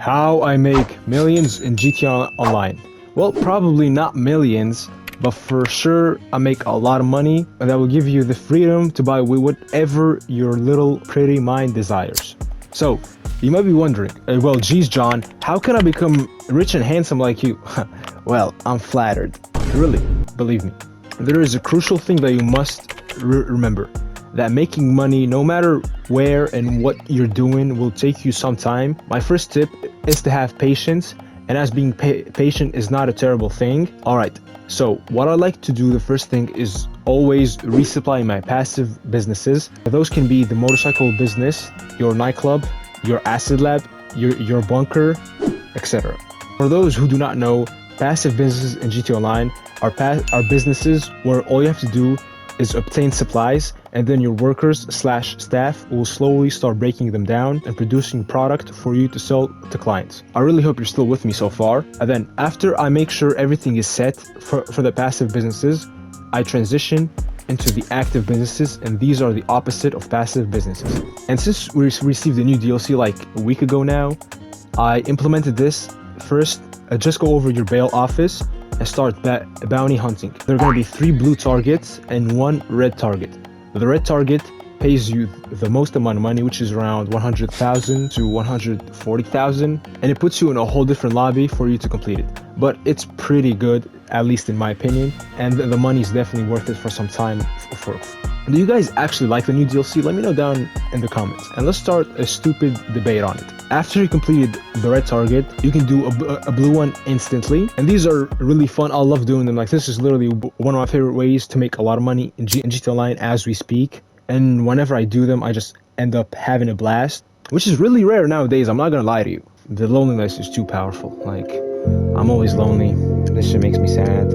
How I make millions in GTA Online. Well, probably not millions, but for sure I make a lot of money, and that will give you the freedom to buy whatever your little pretty mind desires. So, you might be wondering, well, geez, John, how can I become rich and handsome like you? Well, I'm flattered. Really, believe me. There is a crucial thing that you must remember. That making money, no matter where and what you're doing, will take you some time. My first tip is to have patience, and as being patient is not a terrible thing. Alright, so what I like to do, the first thing is always resupply my passive businesses. Those can be the motorcycle business, your nightclub, your acid lab, your bunker, etc. For those who do not know, passive businesses in GTA Online are businesses where all you have to do is obtain supplies, and then your workers/staff will slowly start breaking them down and producing product for you to sell to clients. I really hope you're still with me so far. And then after I make sure everything is set for the passive businesses, I transition into the active businesses, and these are the opposite of passive businesses. And since we received a new DLC like a week ago now, I implemented this. First, just go over your bail office and start bounty hunting. There are going to be 3 blue targets and 1 red target. The red target pays you the most amount of money, which is around 100,000 to 140,000, and it puts you in a whole different lobby for you to complete it. But it's pretty good, at least in my opinion, and the money is definitely worth it for some time. Do you guys actually like the new DLC? Let me know down in the comments, and let's start a stupid debate on it. After you completed the red target, you can do a blue one instantly, and these are really fun. I love doing them. Like, this is literally one of my favorite ways to make a lot of money in GTA Online as we speak, and whenever I do them, I just end up having a blast, which is really rare nowadays. I'm not gonna lie to you. The loneliness is too powerful. Like, I'm always lonely. This shit makes me sad.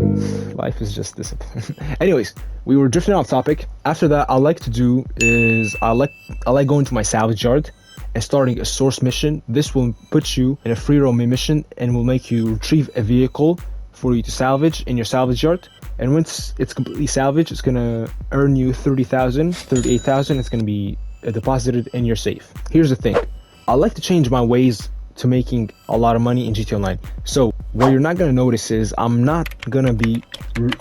Life is just discipline. Anyways, we were drifting off topic. After that, I like to do is I like going to my salvage yard and starting a source mission. This will put you in a free roaming mission and will make you retrieve a vehicle for you to salvage in your salvage yard. And once it's completely salvaged, it's gonna earn you 30,000, 38,000. It's gonna be deposited in your safe. Here's the thing. I like to change my ways to making a lot of money in GTA Online. So what you're not gonna notice is I'm not gonna be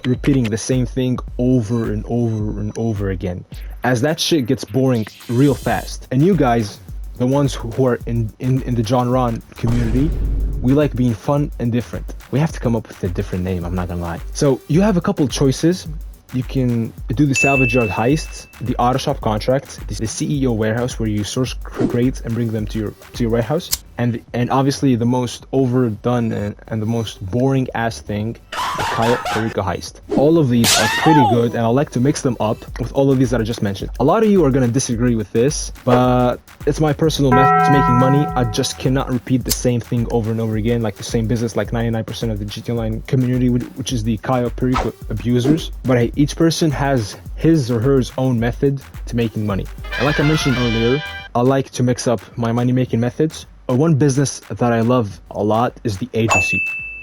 repeating the same thing over and over and over again, as that shit gets boring real fast. And you guys, the ones who are in the John Ron community, we like being fun and different. We have to come up with a different name, I'm not gonna lie. So you have a couple choices. You can do the Salvage Yard heists, the auto shop contract, the CEO warehouse where you source crates and bring them to your warehouse, and obviously the most overdone and the most boring ass thing, the Kyle Perica heist. All of these are pretty good, and I like to mix them up with all of these that I just mentioned. A lot of you are gonna disagree with this, but it's my personal method to making money. I just cannot repeat the same thing over and over again, like the same business, like 99% of the GTA Online community, which is the Kyle Perica abusers. But hey, each person has his or her own method to making money. And like I mentioned earlier, I like to mix up my money-making methods. One business that I love a lot is the agency.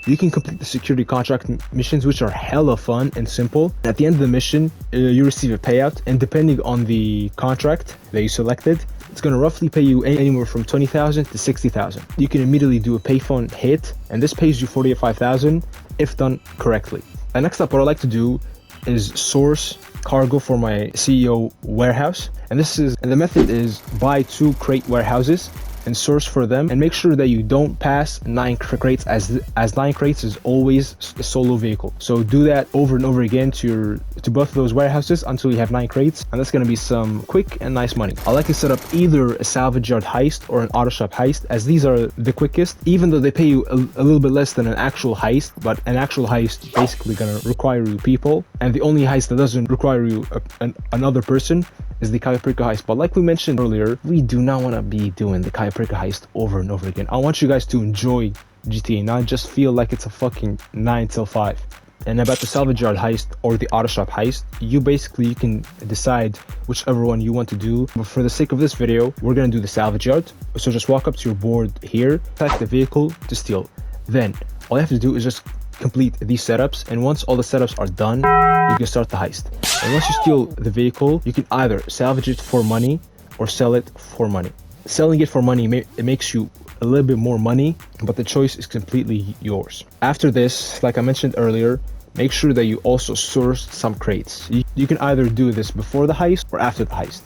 You can complete the security contract missions, which are hella fun and simple. At the end of the mission, you receive a payout, and depending on the contract that you selected, it's going to roughly pay you anywhere from 20,000 to 60,000. You can immediately do a payphone hit, and this pays you 45,000 if done correctly. And next up, what I like to do is source cargo for my CEO warehouse, and the method is buy 2 crate warehouses and source for them, and make sure that you don't pass 9 crates, as 9 crates is always a solo vehicle. So do that over and over again to both of those warehouses until you have 9 crates, and that's going to be some quick and nice money. I like to set up either a salvage yard heist or an auto shop heist, as these are the quickest, even though they pay you a little bit less than an actual heist. But an actual heist basically going to require you people, and the only heist that doesn't require you another person is the Kyle Perica heist. But like we mentioned earlier, we do not want to be doing the Kyle Perica heist over and over again. I want you guys to enjoy GTA, not just feel like it's a fucking 9 till 5. And about the salvage yard heist or the auto shop heist, you can decide whichever one you want to do. But for the sake of this video, we're gonna do the salvage yard. So just walk up to your board here, select the vehicle to steal. Then all you have to do is just complete these setups, and once all the setups are done, you can start the heist. And once you steal the vehicle, you can either salvage it for money or sell it for money. Selling it for money, it makes you a little bit more money, but the choice is completely yours. After this, like I mentioned earlier, make sure that you also source some crates. You can either do this before the heist or after the heist.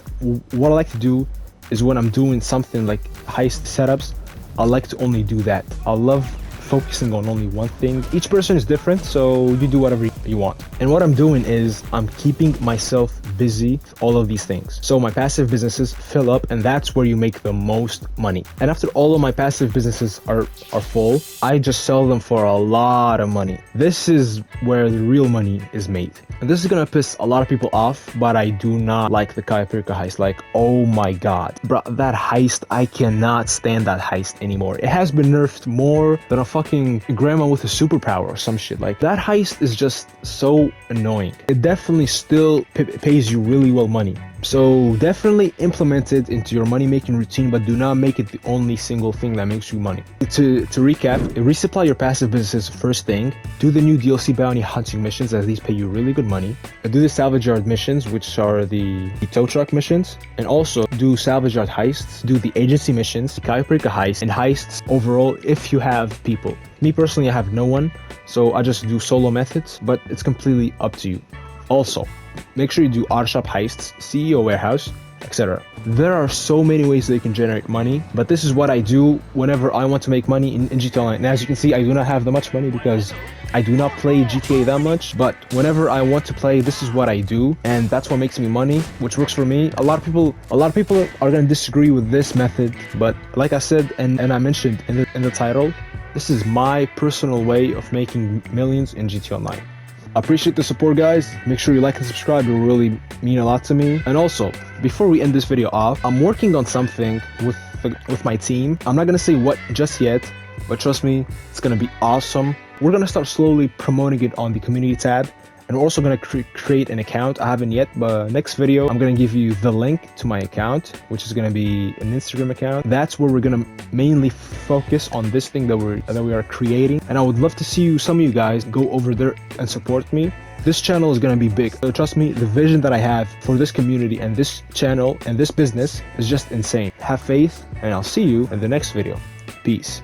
What I like to do is when I'm doing something like heist setups, I like to only do that. I love focusing on only one thing. Each person is different, so you do whatever you want. And what I'm doing is I'm keeping myself busy with all of these things. So my passive businesses fill up, and that's where you make the most money. And after all of my passive businesses are full, I just sell them for a lot of money. This is where the real money is made. And this is gonna piss a lot of people off, but I do not like the Kayapirka heist. Like, oh my god. Bro, that heist, I cannot stand that heist anymore. It has been nerfed more than a fucking grandma with a superpower or some shit. Like, that heist is just so annoying. It definitely still pays you really well money. So definitely implement it into your money making routine, but do not make it the only single thing that makes you money. To recap, resupply your passive businesses first thing, do the new DLC bounty hunting missions as these pay you really good money, do the Salvage Yard missions, which are the tow truck missions, and also do Salvage Yard heists, do the agency missions, Kayapirka heist, and heists overall if you have people. Me personally, I have no one, so I just do solo methods, but it's completely up to you. Also, make sure you do auto shop heists, CEO warehouse, etc. There are so many ways that you can generate money, but this is what I do whenever I want to make money in GTA Online. And as you can see, I do not have that much money because I do not play GTA that much, but whenever I want to play, this is what I do, and that's what makes me money, which works for me. A lot of people are going to disagree with this method, but like I said and I mentioned in the title, this is my personal way of making millions in GTA Online. I appreciate the support, guys. Make sure you like and subscribe. It will really mean a lot to me. And also, before we end this video off, I'm working on something with my team. I'm not gonna say what just yet, but trust me, it's gonna be awesome. We're gonna start slowly promoting it on the community tab, and we're also gonna create an account. I haven't yet, but next video I'm gonna give you the link to my account, which is gonna be an Instagram account. That's where we're gonna mainly focus on this thing that we are creating, and I would love to see some of you guys go over there and support me. This channel is gonna be big, so trust me, the vision that I have for this community and this channel and this business is just insane. Have faith, and I'll see you in the next video. Peace.